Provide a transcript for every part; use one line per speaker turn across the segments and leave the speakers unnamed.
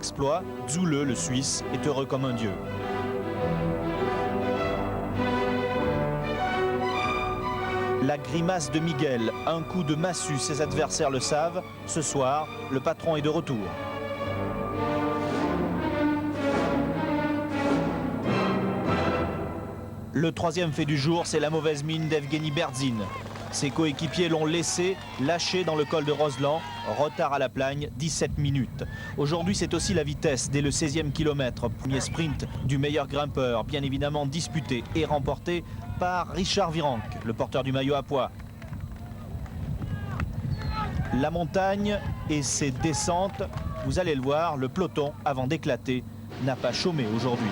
exploit, Zule, le Suisse, est heureux comme un dieu. La grimace de Miguel, un coup de massue, ses adversaires le savent. Ce soir, le patron est de retour. Le troisième fait du jour, c'est la mauvaise mine d'Evgeny Berdzin. Ses coéquipiers l'ont laissé lâcher dans le col de Roseland. Retard à la Plagne, 17 minutes. Aujourd'hui, c'est aussi la vitesse dès le 16e kilomètre. Premier sprint du meilleur grimpeur, bien évidemment disputé et remporté par Richard Virenque, le porteur du maillot à pois. La montagne et ses descentes, vous allez le voir, le peloton, avant d'éclater, n'a pas chômé aujourd'hui.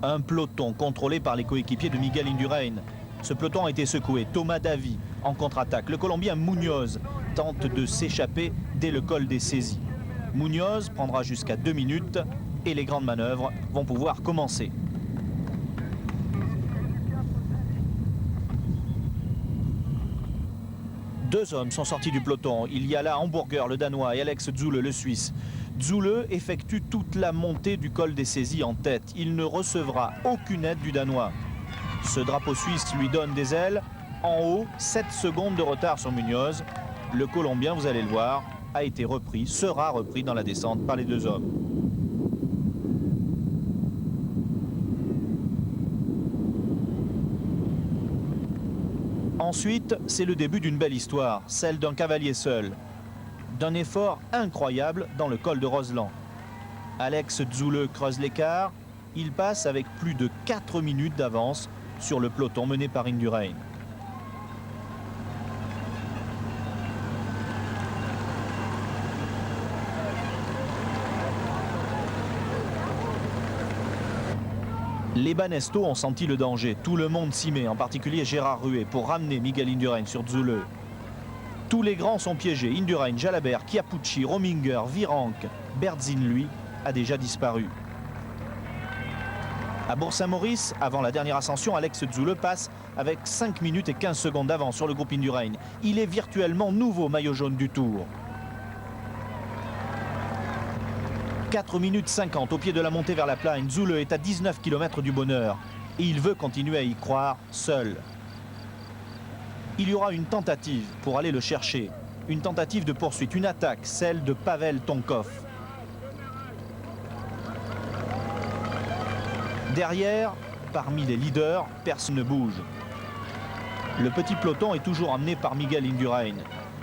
Un peloton contrôlé par les coéquipiers de Miguel Indurain. Ce peloton a été secoué. Thomas Davy en contre-attaque. Le Colombien Munoz tente de s'échapper dès le col des saisies. Munoz prendra jusqu'à 2 minutes et les grandes manœuvres vont pouvoir commencer. Deux hommes sont sortis du peloton. Il y a là Hamburger, le Danois, et Alex Zule, le Suisse. Zule effectue toute la montée du col des saisies en tête. Il ne recevra aucune aide du Danois. Ce drapeau suisse lui donne des ailes. En haut, 7 secondes de retard sur Munoz. Le Colombien, vous allez le voir, a été repris, sera repris dans la descente par les deux hommes. Ensuite, c'est le début d'une belle histoire, celle d'un cavalier seul. D'un effort incroyable dans le col de Roseland. Alex Zule creuse l'écart. Il passe avec plus de 4 minutes d'avance sur le peloton mené par Indurain. Les Banesto ont senti le danger. Tout le monde s'y met, en particulier Gérard Ruet, pour ramener Miguel Indurain sur Zule. Tous les grands sont piégés. Indurain, Jalabert, Chiappucci, Rominger, Virenque. Berdzin, lui, a déjà disparu. À Bourg-Saint-Maurice, avant la dernière ascension, Alex Zule passe avec 5 minutes et 15 secondes d'avance sur le groupe Indurain. Il est virtuellement nouveau maillot jaune du Tour. 4 minutes 50 au pied de la montée vers la Plagne. Zule est à 19 km du bonheur. Et il veut continuer à y croire seul. Il y aura une tentative pour aller le chercher. Une tentative de poursuite, une attaque, celle de Pavel Tonkov. Derrière, parmi les leaders, personne ne bouge. Le petit peloton est toujours emmené par Miguel Indurain.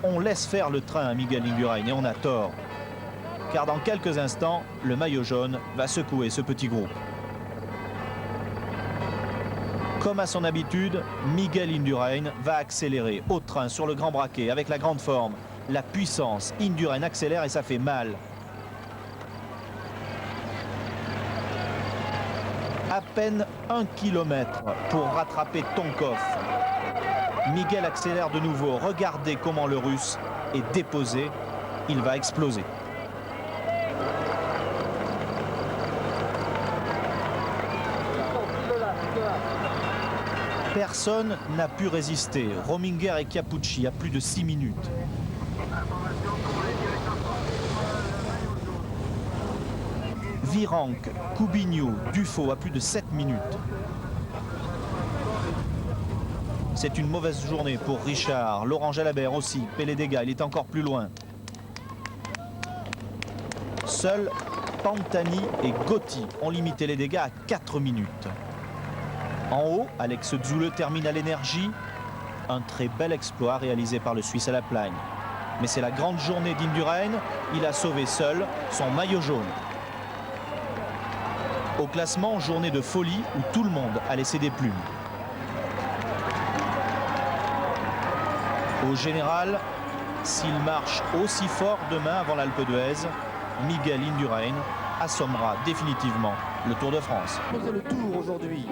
On laisse faire le train à Miguel Indurain et on a tort. Car dans quelques instants, le maillot jaune va secouer ce petit groupe. Comme à son habitude, Miguel Indurain va accélérer au train sur le grand braquet avec la grande forme, la puissance. Indurain accélère et ça fait mal. À peine 1 kilomètre pour rattraper Tonkov. Miguel accélère de nouveau. Regardez comment le Russe est déposé. Il va exploser. Personne n'a pu résister. Rominger et Chiappucci à plus de 6 minutes. Virenque, Coubignou, Dufaux à plus de 7 minutes. C'est une mauvaise journée pour Richard. Laurent Jalabert aussi. Paie les dégâts, il est encore plus loin. Seuls Pantani et Gotti ont limité les dégâts à 4 minutes. En haut, Alex Zule termine à l'énergie. Un très bel exploit réalisé par le Suisse à la Plagne. Mais c'est la grande journée d'Indurain. Il a sauvé seul son maillot jaune. Au classement, journée de folie où tout le monde a laissé des plumes. Au général, s'il marche aussi fort demain avant l'Alpe d'Huez, Miguel Indurain assommera définitivement le Tour de France.
Le Tour aujourd'hui.